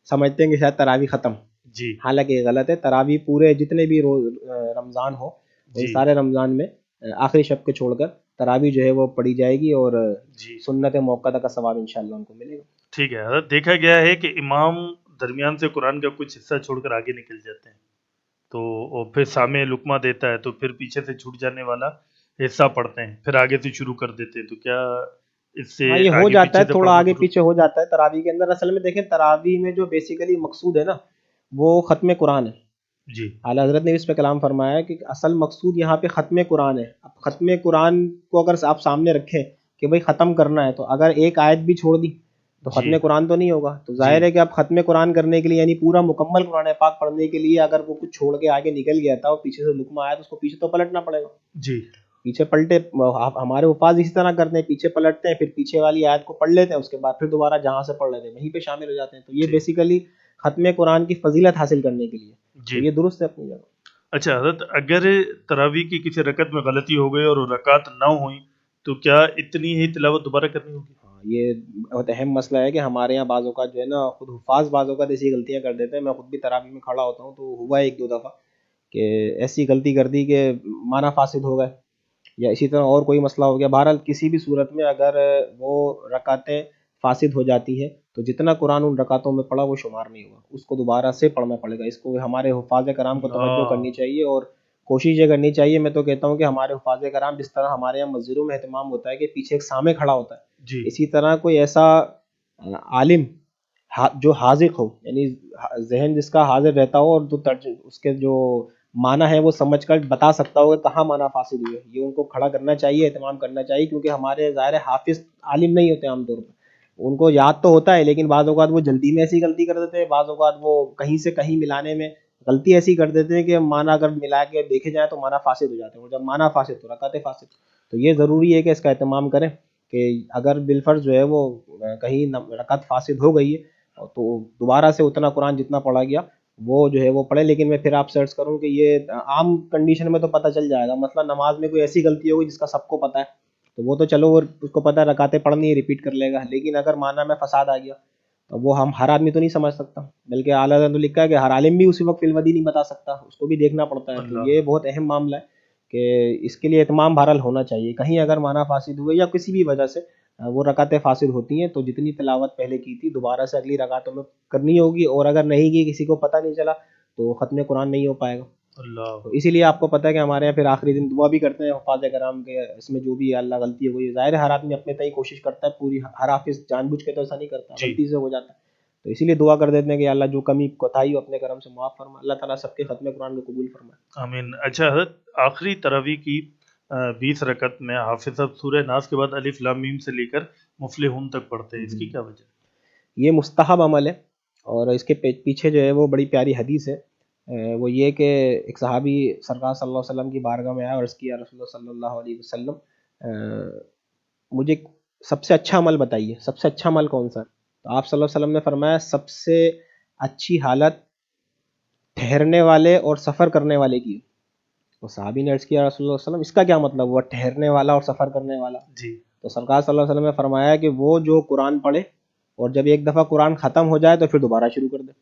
سمجھتے ہیں کہ شاید تراویح ختم. جی. حالانکہ یہ غلط ہے. تراویح پورے جتنے بھی روز رمضان ہو سارے رمضان میں آخری شب کو چھوڑ کر تراویح جو ہے وہ پڑھی جائے گی اور سنت موقعہ کا ثواب انشاءاللہ ان کو ملے گا. ٹھیک ہے حضرت. دیکھا گیا ہے کہ امام درمیان سے قرآن کا کچھ حصہ چھوڑ کر آگے نکل جاتے ہیں، تو پھر سامع لقمہ دیتا ہے تو پھر پیچھے سے چھوٹ جانے والا حصہ پڑھتے ہیں، پھر آگے سے شروع کر دیتے ہیں. تو کیا اس سے یہ ہو جاتا ہے، تھوڑا آگے پیچھے ہو جاتا ہے تراویح کے اندر. اصل میں دیکھیں تراویح میں جو بیسیکلی مقصود ہے نا وہ ختم قرآن ہے. جی. اعلیٰ حضرت نے اس پہ کلام فرمایا ہے کہ اصل مقصود یہاں پہ ختم قرآن ہے. اب ختم قرآن کو اگر آپ سامنے رکھیں کہ بھئی ختم کرنا ہے، تو اگر ایک آیت بھی چھوڑ دی تو ختم قرآن تو نہیں ہوگا. تو ظاہر ہے کہ اب ختم قرآن کرنے کے لیے یعنی پورا مکمل قرآن پاک پڑھنے کے لیے اگر وہ کچھ چھوڑ کے آگے نکل گیا تھا اور پیچھے سے لقمہ آیا تو اس کو پیچھے تو پلٹنا پڑے گا. جی. پیچھے پلٹے ہمارے حفاظ اسی طرح کرتے ہیں، پیچھے پلٹتے ہیں، پھر پیچھے والی آیت کو پڑھ لیتے ہیں، اس کے بعد پھر دوبارہ جہاں سے پڑھ لیتے ہیں وہیں پہ شامل ہو جاتے ہیں. تو یہ بیسیکلی ختم قرآن کی فضیلت حاصل کرنے کے لیے یہ درست ہے اپنی جگہ. اچھا حضرت، اگر تراویح کی کسی رکعت میں غلطی ہو گئی اور رکعت نہ ہوئی تو کیا اتنی ہی تلاوت دوبارہ کرنی ہوگی؟ یہ بہت اہم مسئلہ ہے کہ ہمارے یہاں بعض اوقات جو ہے نا خود حفاظ بعض اوقات ایسی غلطیاں کر دیتے ہیں. میں خود بھی تراویح میں کھڑا ہوتا ہوں تو ہوا 1-2 دفعہ کہ ایسی غلطی کر دی کہ معنی فاسد ہو گئے یا اسی طرح اور کوئی مسئلہ ہو گیا. بہرحال کسی بھی صورت میں اگر وہ رکعتیں فاسد ہو جاتی ہے تو جتنا قرآن ان رکعتوں میں پڑھا وہ شمار نہیں ہوگا، اس کو دوبارہ سے پڑھنا پڑے گا. اس کو ہمارے حفاظ کرام کو توجہ کرنی چاہیے اور کوشش یہ کرنی چاہیے. میں تو کہتا ہوں کہ ہمارے حفاظ کرام جس طرح ہمارے یہاں مسجدوں میں اہتمام ہوتا ہے کہ پیچھے ایک سامع کھڑا ہوتا ہے، اسی طرح کوئی ایسا عالم جو حاذق ہو، یعنی ذہن جس کا حاضر رہتا ہو اور اس کے جو معنی ہے وہ سمجھ کر بتا سکتا ہو کہ کہاں معنی فاسد ہوئے، یہ ان کو کھڑا کرنا چاہیے، اہتمام کرنا چاہیے. کیونکہ ہمارے ظاہر حافظ عالم نہیں ہوتے عام طور پر، ان کو یاد تو ہوتا ہے لیکن بعض اوقات وہ جلدی میں ایسی غلطی کر دیتے ہیں، بعض اوقات وہ کہیں سے کہیں ملانے میں غلطی ایسی کر دیتے ہیں کہ معنی اگر ملا کے دیکھے جائے تو معنی فاسد ہو جاتے ہیں، اور جب معنی فاسد تو رکعتیں فاسد. تو یہ ضروری ہے کہ اس کا اہتمام کریں کہ اگر بالفرض جو ہے وہ کہیں رکعت فاسد ہو گئی ہے تو دوبارہ سے اتنا قرآن جتنا پڑھا گیا وہ جو ہے وہ پڑھیں. لیکن میں پھر آپ سرچ کروں کہ یہ عام کنڈیشن میں تو پتہ چل جائے گا. مثلا نماز میں کوئی ایسی غلطی ہوگی جس کا سب کو پتہ ہے تو وہ تو چلو وہ اس کو پتہ ہے رکعتیں پڑھنی ہے ریپیٹ کر لے گا. لیکن اگر معنی میں فساد آ گیا تو وہ ہر آدمی تو نہیں سمجھ سکتا, بلکہ اعلیٰ حضرت نے لکھا ہے کہ ہر عالم بھی اسی وقت فی الودی نہیں بتا سکتا, اس کو بھی دیکھنا پڑتا ہے. تو اللہ. یہ بہت اہم معاملہ ہے کہ اس کے لیے اہتمام بہرحال ہونا چاہیے. کہیں اگر معنی فاسد ہوئے یا کسی بھی وجہ سے وہ رکعتیں فاسد ہوتی ہیں تو جتنی تلاوت پہلے کی تھی دوبارہ سے اگلی رکعتوں میں کرنی ہوگی, اور اگر نہیں کی کسی کو پتہ نہیں چلا تو ختم قرآن نہیں ہو پائے گا. اللہ. تو اسی لیے آپ کو پتہ ہے کہ ہمارے یہاں پھر آخری دن دعا بھی کرتے ہیں حفاظ کرام کے, اس میں جو بھی اللہ غلطی ہے وہ ظاہر ہے ہر آدمی اپنے تئیں کوشش کرتا ہے پوری, ہر حافظ جان بوجھ کے تو ایسا نہیں کرتا, جی. غلطی سے ہو جاتا ہے. تو اسی لیے دعا کر دیتے ہیں کہ اللہ جو کمی کوتاہی ہو اپنے کرم سے معاف فرما, اللہ تعالیٰ سب کے ختم قرآن کو قبول فرمائے. آمین. اچھا حضرت, آخری تراویح کی 20 رکعت میں حافظ صاحب سورہ ناس کے بعد الف لام میم سے لے کر مفلحون تک پڑھتے ہیں, اس کی کیا وجہ ہے؟ یہ مستحب عمل ہے, اور اس کے پیچھے جو ہے وہ بڑی پیاری حدیث ہے. وہ یہ کہ ایک صحابی سرکار صلی اللہ علیہ وسلم کی بارگاہ میں آیا اور اس کی یا رسول اللہ صلی اللہ علیہ وسلم مجھے سب سے اچھا عمل بتائیے, سب سے اچھا عمل کون سا ہے؟ تو آپ صلی اللہ علیہ وسلم نے فرمایا سب سے اچھی حالت ٹھہرنے والے اور سفر کرنے والے کی. تو صحابی نے عرض کیا رسول اللہ صلی اللہ علیہ وسلم اس کا کیا مطلب ہوا ٹھہرنے والا اور سفر کرنے والا؟ جی. تو سرکار صلی اللہ علیہ وسلم نے فرمایا کہ وہ جو قرآن پڑھے اور جب ایک دفعہ قرآن ختم ہو جائے تو پھر دوبارہ شروع کر دے.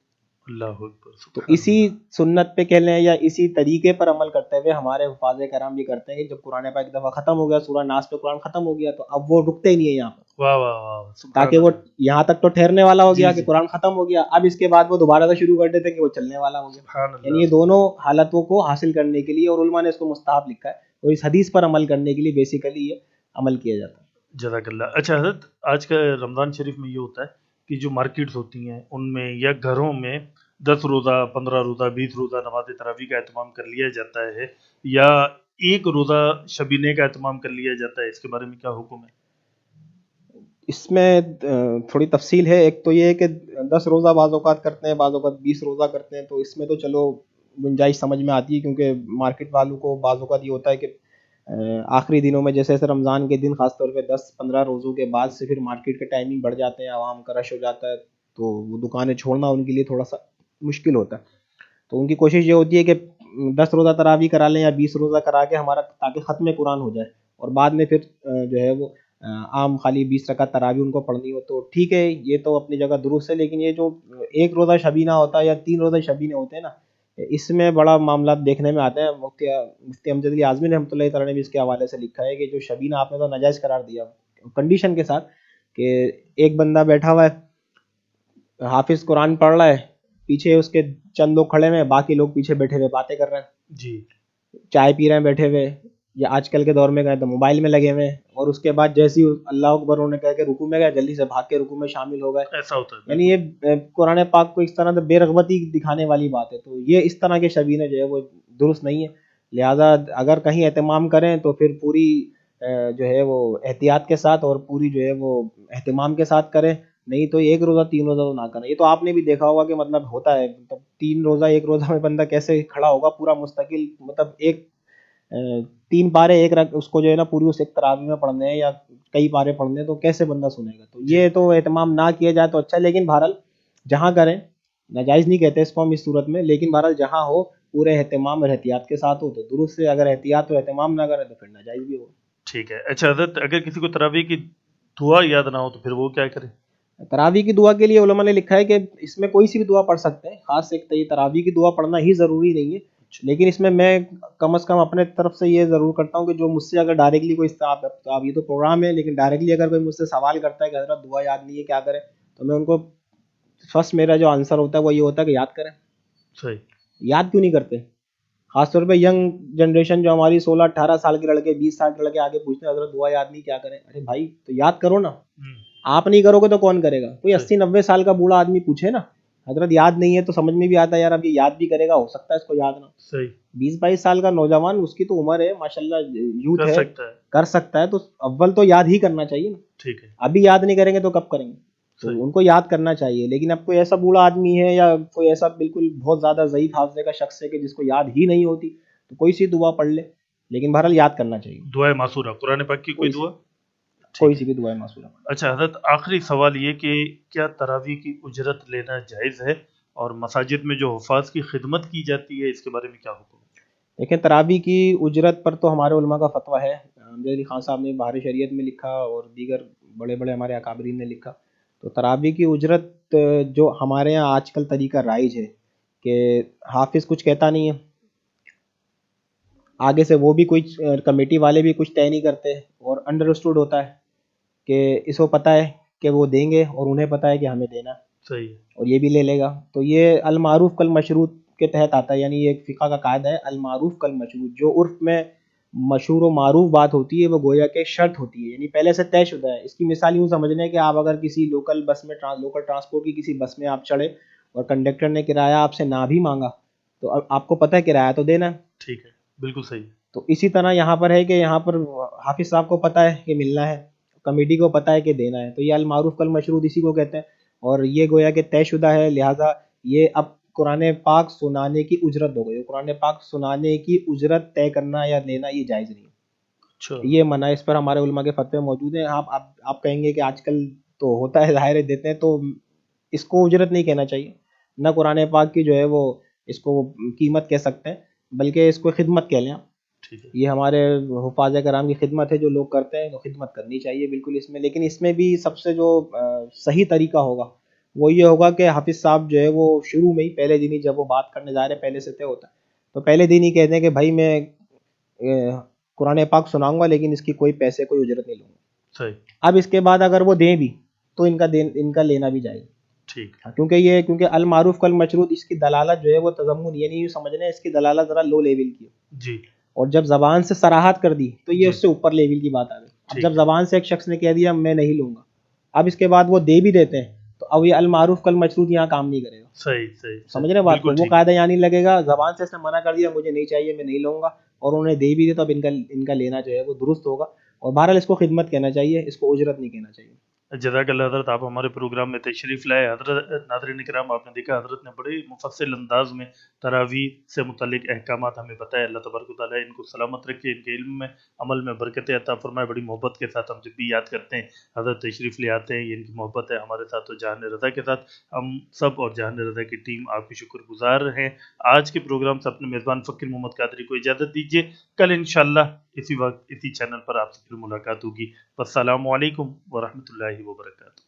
اللہ اکبر. تو اسی سنت پہ کہہ لیں یا اسی طریقے پر عمل کرتے ہوئے ہمارے حفاظ کرام بھی کرتے ہیں کہ جب قرآن پاک ایک دفعہ ختم ہو گیا, سورہ ناس پہ قرآن ختم ہو گیا, تو اب وہ رکتے ہی نہیں ہے یہاں پر, واہ واہ واہ, سبحان تاکہ وہ اللہ. یہاں تک تو ٹھہرنے والا ہو گیا جی. کہ قرآن ختم ہو گیا, اب اس کے بعد وہ دوبارہ سے شروع کر دیتے ہیں کہ وہ چلنے والا ہو گیا. سبحان یعنی اللہ. یہ دونوں حالتوں کو حاصل کرنے کے لیے, اور علماء نے اس کو مستحب لکھا ہے, اور اس حدیث پر عمل کرنے کے لیے بیسیکلی یہ عمل کیا جاتا ہے. جزاک اللہ. اچھا حضرت, آج کا رمضان شریف میں یہ ہوتا ہے کہ جو مارکیٹس ہوتی ہیں ان میں یا گھروں میں 10 روزہ 15 روزہ 20 روزہ نماز تراویح کا اہتمام کر لیا جاتا ہے, یا ایک روزہ شبینے کا اہتمام کر لیا جاتا ہے, اس کے بارے میں کیا حکم ہے؟ اس میں تھوڑی تفصیل ہے. ایک تو یہ ہے کہ 10 روزہ بعض اوقات کرتے ہیں, بعض اوقات 20 روزہ کرتے ہیں, تو اس میں تو چلو گنجائش سمجھ میں آتی ہے, کیونکہ مارکیٹ والوں کو بعض اوقات یہ ہوتا ہے کہ آخری دنوں میں جیسے رمضان کے دن خاص طور پہ 10-15 روزوں کے بعد سے پھر مارکیٹ کے ٹائمنگ بڑھ جاتے ہیں, عوام کا رش ہو جاتا ہے, تو وہ دکانیں چھوڑنا ان کے لیے تھوڑا سا مشکل ہوتا ہے. تو ان کی کوشش یہ ہوتی ہے کہ 10 روزہ تراویح کرا لیں یا 20 روزہ کرا کے ہمارا تاکہ ختم قرآن ہو جائے, اور بعد میں پھر جو ہے وہ عام خالی 20 رکعت تراویح ان کو پڑھنی ہو. تو ٹھیک ہے, یہ تو اپنی جگہ درست ہے, لیکن یہ جو ایک روزہ شبینہ ہوتا ہے یا 3 روزہ شبینے ہوتے ہیں نا, اس میں بڑا معاملات دیکھنے میں آتے ہیں. مفتی امجد علی اعظمی رحمۃ اللہ تعالیٰ نے بھی اس کے حوالے سے لکھا ہے کہ جو شبینہ آپ نے تو ناجائز قرار دیا کنڈیشن کے ساتھ کہ ایک بندہ بیٹھا ہوا ہے, حافظ قرآن پڑھ رہا ہے, پیچھے اس کے چند لوگ کھڑے ہوئے, باقی لوگ پیچھے بیٹھے ہوئے باتیں کر رہے ہیں, جی. چائے پی رہے ہیں بیٹھے ہوئے, یا آج کل کے دور میں گئے تو موبائل میں لگے ہوئے ہیں, اور اس کے بعد جیسے ہی اللہ اکبر انہوں نے کہا کہ رکوع میں گئے جلدی سے بھاگ کے رکوع میں شامل ہو گئے. ایسا ہوتا ہے. یعنی یہ قرآن پاک کو اس طرح سے بے رغبتی دکھانے والی بات ہے. تو یہ اس طرح کے شبینے جو ہے وہ درست نہیں ہے. لہٰذا اگر کہیں اہتمام کریں تو پھر پوری جو ہے وہ احتیاط کے ساتھ اور پوری جو ہے وہ اہتمام کے ساتھ کریں, نہیں تو ایک روزہ 3 روزہ تو نہ کریں. یہ تو آپ نے بھی دیکھا ہوگا کہ مطلب ہوتا ہے, مطلب 3 روزہ ایک روزہ میں بندہ کیسے کھڑا ہوگا پورا مستقل, مطلب ایک 3 پارے ایک اس کو جو ہے نا پوری اس ایک تراویح میں پڑھنے ہیں یا کئی پارے پڑھنے ہیں, تو کیسے بندہ سنے گا. تو یہ تو اہتمام نہ کیا جائے تو اچھا, لیکن بہرحال جہاں کریں, ناجائز نہیں کہتے اس کو ہم اس صورت میں, لیکن بہرحال جہاں ہو پورے اہتمام اور احتیاط کے ساتھ ہو تو درست سے, اگر احتیاط اور اہتمام نہ کریں تو پھر ناجائز بھی ہو. ٹھیک ہے. اچھا حضرت, اگر کسی کو تراویح کی دعا یاد نہ ہو تو پھر وہ کیا کرے؟ تراویح کی دعا کے لیے علماء نے لکھا ہے کہ اس میں کوئی سی بھی دعا پڑھ سکتے ہیں, خاص ایک تراویح کی دعا پڑھنا ہی ضروری نہیں ہے, لیکن اس میں کم از کم اپنے طرف سے یہ ضرور کرتا ہوں کہ جو مجھ سے اگر ڈائریکٹلی کوئی اب یہ تو پروگرام ہے, لیکن ڈائریکٹلی اگر کوئی مجھ سے سوال کرتا ہے کہ حضرت دعا یاد نہیں ہے کیا کریں, تو میں ان کو فرسٹ میرا جو آنسر ہوتا ہے وہ یہ ہوتا ہے کہ یاد کریں. صحیح. یاد کیوں نہیں کرتے؟ خاص طور پہ ینگ جنریشن جو ہماری 16-18 سال کے لڑکے 20 سال کے لڑکے آگے پوچھتے ہیں حضرت دعا یاد نہیں کیا کریں. ارے بھائی تو یاد کرو نا, آپ نہیں کرو گے تو کون کرے گا؟ کوئی 80-90 سال کا بوڑھا آدمی پوچھے نا حضرت یاد نہیں ہے, تو سمجھ میں بھی آتا ہے یار اب یہ یاد بھی کرے گا, ہو سکتا ہے اس کو یاد نہ. صحیح. 20-22 سال کا نوجوان, اس کی تو عمر ہے ماشاءاللہ, یوتھ ہے, کر سکتا ہے, تو اول تو یاد ہی کرنا چاہیے نا. ٹھیک ہے. ابھی یاد نہیں کریں گے تو کب کریں گے؟ تو ان کو یاد کرنا چاہیے. لیکن اب کوئی ایسا بوڑھا آدمی ہے یا کوئی ایسا بالکل بہت زیادہ ضعیف حافظے کا شخص ہے کہ جس کو یاد ہی نہیں ہوتی, تو کوئی سی دعا پڑھ لے, لیکن بہرحال یاد کرنا چاہیے. دعائے معصورہ, قرآن پاک کی کوئی دعا, کوئی سی بھی دعائے معصورہ. اچھا حضرت, آخری سوال یہ کہ کیا تراویح کی اجرت لینا جائز ہے اور مساجد میں جو حفاظ کی خدمت کی جاتی ہے اس کے بارے میں کیا حکم ہے؟ دیکھیں تراویح کی اجرت پر تو ہمارے علماء کا فتویٰ ہے، امجد علی خان صاحب نے بہار شریعت میں لکھا اور دیگر بڑے بڑے ہمارے اکابرین نے لکھا. تو تراویح کی اجرت جو ہمارے ہاں آج کل طریقہ رائج ہے کہ حافظ کچھ کہتا نہیں ہے، آگے سے وہ بھی کچھ کمیٹی والے بھی کچھ طے نہیں کرتے، اور انڈرسٹوڈ ہوتا ہے کہ اس کو پتہ ہے کہ وہ دیں گے اور انہیں پتہ ہے کہ ہمیں دینا، صحیح ہے. اور یہ بھی لے لے گا. تو یہ المعروف کالمشروط کے تحت آتا ہے، یعنی یہ ایک فقہ کا قاعدہ ہے المعروف کالمشروط. جو عرف میں مشہور و معروف بات ہوتی ہے وہ گویا کہ شرط ہوتی ہے، یعنی پہلے سے طے شدہ ہے. اس کی مثال یوں سمجھنے کہ آپ اگر کسی لوکل بس میں لوکل ٹرانسپورٹ کی کسی بس میں آپ چڑھے اور کنڈکٹر نے کرایہ آپ سے نہ بھی مانگا تو اب آپ کو پتہ ہے کرایہ تو دینا ہے. ٹھیک ہے، بالکل صحیح. تو اسی طرح یہاں پر ہے کہ یہاں پر حافظ صاحب کو پتہ ہے کہ ملنا ہے، کمیٹی کو پتہ ہے کہ دینا ہے. تو یہ المعروف کالمشروط اسی کو کہتے ہیں، اور یہ گویا کہ طے شدہ ہے. لہٰذا یہ اب قرآن پاک سنانے کی اجرت ہو گئی. قرآن پاک سنانے کی اجرت طے کرنا یا لینا یہ جائز نہیں. اچھا، یہ منع ہے، اس پر ہمارے علماء کے فتوے موجود ہیں. آپ کہیں گے کہ آج کل تو ہوتا ہے، ظاہر ہے دیتے ہیں، تو اس کو اجرت نہیں کہنا چاہیے. نہ قرآن پاک کی جو ہے وہ اس کو قیمت کہہ سکتے ہیں، بلکہ اس کو خدمت کہہ لیں. ٹھیک ہے. یہ ہمارے حفاظ کرام کی خدمت ہے، جو لوگ کرتے ہیں تو خدمت کرنی چاہیے بالکل اس میں. لیکن اس میں بھی سب سے جو صحیح طریقہ ہوگا وہ یہ ہوگا کہ حافظ صاحب جو ہے وہ شروع میں ہی پہلے دن ہی جب وہ بات کرنے جا رہے ہیں پہلے سے طے ہوتا ہے تو پہلے دن ہی کہتے ہیں کہ بھائی میں قرآن پاک سناؤں گا لیکن اس کی کوئی پیسے کوئی اجرت نہیں لوں گا. صحیح. اب اس کے بعد اگر وہ دیں بھی تو ان کا لینا بھی جائے. ٹھیک. کیونکہ المعروف کالمشروط اس کی دلالت جو ہے وہ تضمن، یعنی یوں سمجھنا ہے اس کی دلالت ذرا لو لیول کی ہے. جی. اور جب زبان سے صراحت کر دی تو یہ اس سے اوپر لیول کی بات آ گئی. اب ٹھیک جب زبان سے ایک شخص نے کہہ دیا میں نہیں لوں گا، اب اس کے بعد وہ دے بھی دیتے ہیں تو اب یہ المعروف کالمشروط یہاں کام نہیں کرے گا. صحیح. سمجھ رہے بات کو؟ بالکل وہ ٹھیک. قاعدہ یہاں نہیں لگے گا. زبان سے اس نے منع کر دیا مجھے نہیں چاہیے میں نہیں لوں گا اور انہوں نے دے بھی دیا تو اب ان کا لینا جو ہے وہ درست ہوگا. اور بہرحال اس کو خدمت کہنا چاہیے، اس کو اجرت نہیں کہنا چاہیے. جزاک اللہ حضرت، آپ ہمارے پروگرام میں تشریف لائے. حضرت ناظرین کرام، آپ نے دیکھا حضرت نے بڑے مفصل انداز میں تراویح سے متعلق احکامات ہمیں بتائے. اللہ تبارک و تعالیٰ ان کو سلامت رکھے، ان کے علم میں عمل میں برکت عطا فرمائے. بڑی محبت کے ساتھ ہم جب بھی یاد کرتے ہیں حضرت تشریف لے آتے ہیں، یہ ان کی محبت ہے ہمارے ساتھ. تو جہان رضا کے ساتھ ہم سب اور جہان رضا کی ٹیم آپ کی شکر گزار ہیں. آج کے پروگرام سے اپنے میزبان فقیر محمد قادری کو اجازت دیجیے. کل انشاءاللہ اسی وقت اسی چینل پر آپ سے پھر ملاقات ہوگی. والسلام علیکم ورحمۃ اللہ وبرکاتہ.